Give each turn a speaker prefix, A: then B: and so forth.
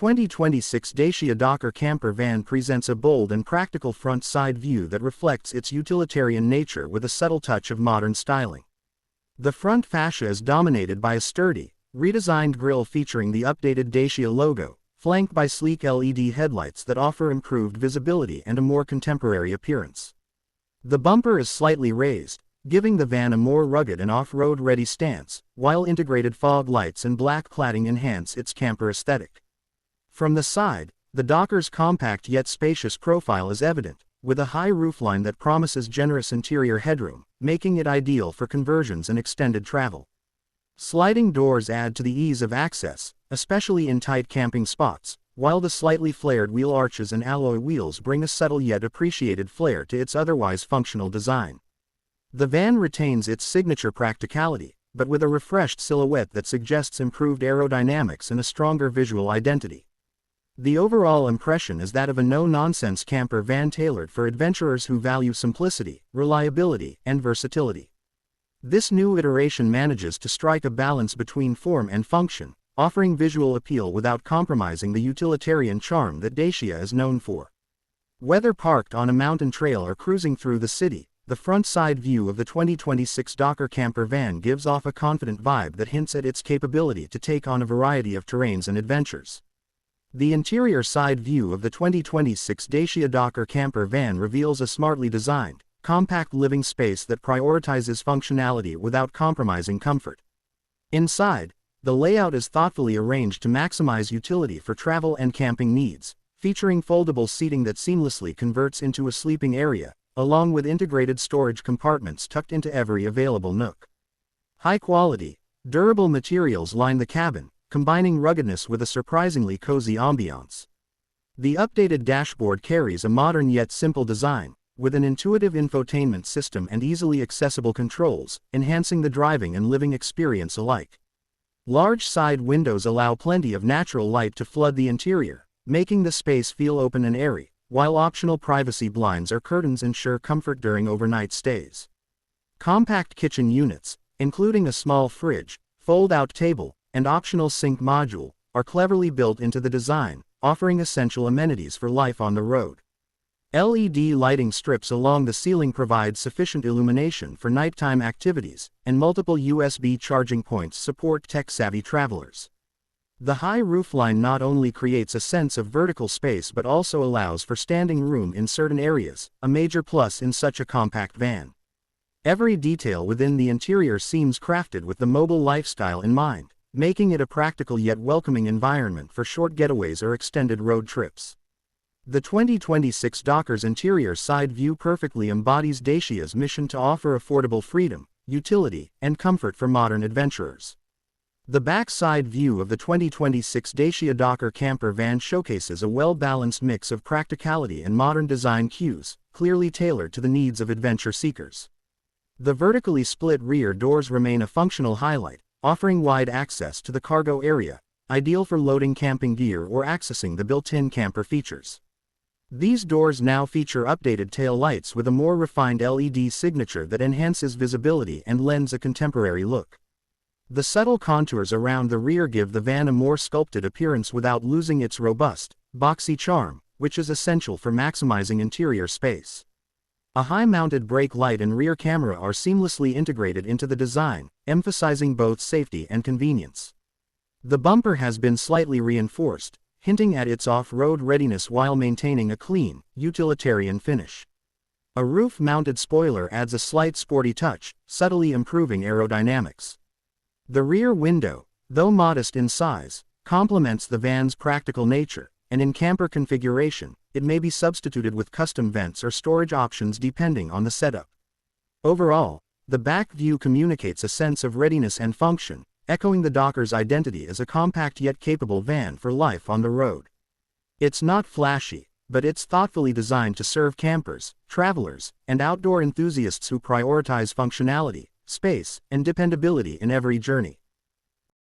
A: 2026 Dacia Dokker Camper van presents a bold and practical front-side view that reflects its utilitarian nature with a subtle touch of modern styling. The front fascia is dominated by a sturdy, redesigned grille featuring the updated Dacia logo, flanked by sleek LED headlights that offer improved visibility and a more contemporary appearance. The bumper is slightly raised, giving the van a more rugged and off-road ready stance, while integrated fog lights and black cladding enhance its camper aesthetic. From the side, the Dokker's compact yet spacious profile is evident, with a high roofline that promises generous interior headroom, making it ideal for conversions and extended travel. Sliding doors add to the ease of access, especially in tight camping spots, while the slightly flared wheel arches and alloy wheels bring a subtle yet appreciated flair to its otherwise functional design. The van retains its signature practicality, but with a refreshed silhouette that suggests improved aerodynamics and a stronger visual identity. The overall impression is that of a no-nonsense camper van tailored for adventurers who value simplicity, reliability, and versatility. This new iteration manages to strike a balance between form and function, offering visual appeal without compromising the utilitarian charm that Dacia is known for. Whether parked on a mountain trail or cruising through the city, the front-side view of the 2026 Dokker Camper van gives off a confident vibe that hints at its capability to take on a variety of terrains and adventures. The interior side view of the 2026 Dacia Dokker Camper van reveals a smartly designed, compact living space that prioritizes functionality without compromising comfort. Inside, the layout is thoughtfully arranged to maximize utility for travel and camping needs, featuring foldable seating that seamlessly converts into a sleeping area, along with integrated storage compartments tucked into every available nook. High-quality, durable materials line the cabin, combining ruggedness with a surprisingly cozy ambiance. The updated dashboard carries a modern yet simple design, with an intuitive infotainment system and easily accessible controls, enhancing the driving and living experience alike. Large side windows allow plenty of natural light to flood the interior, making the space feel open and airy, while optional privacy blinds or curtains ensure comfort during overnight stays. Compact kitchen units, including a small fridge, fold-out table, and optional sink module, are cleverly built into the design, offering essential amenities for life on the road. LED lighting strips along the ceiling provide sufficient illumination for nighttime activities, and multiple USB charging points support tech-savvy travelers. The high roofline not only creates a sense of vertical space but also allows for standing room in certain areas, a major plus in such a compact van. Every detail within the interior seems crafted with the mobile lifestyle in mind, making it a practical yet welcoming environment for short getaways or extended road trips. The 2026 Dokker's interior side view perfectly embodies Dacia's mission to offer affordable freedom, utility, and comfort for modern adventurers. The back side view of the 2026 Dacia Dokker Camper van showcases a well-balanced mix of practicality and modern design cues, clearly tailored to the needs of adventure seekers. The vertically split rear doors remain a functional highlight, offering wide access to the cargo area, ideal for loading camping gear or accessing the built-in camper features. These doors now feature updated tail lights with a more refined LED signature that enhances visibility and lends a contemporary look. The subtle contours around the rear give the van a more sculpted appearance without losing its robust, boxy charm, which is essential for maximizing interior space. A high-mounted brake light and rear camera are seamlessly integrated into the design, emphasizing both safety and convenience. The bumper has been slightly reinforced, hinting at its off-road readiness while maintaining a clean, utilitarian finish. A roof-mounted spoiler adds a slight sporty touch, subtly improving aerodynamics. The rear window, though modest in size, complements the van's practical nature, and in camper configuration, it may be substituted with custom vents or storage options depending on the setup. Overall, the back view communicates a sense of readiness and function, echoing the Dokker's identity as a compact yet capable van for life on the road. It's not flashy, but it's thoughtfully designed to serve campers, travelers, and outdoor enthusiasts who prioritize functionality, space, and dependability in every journey.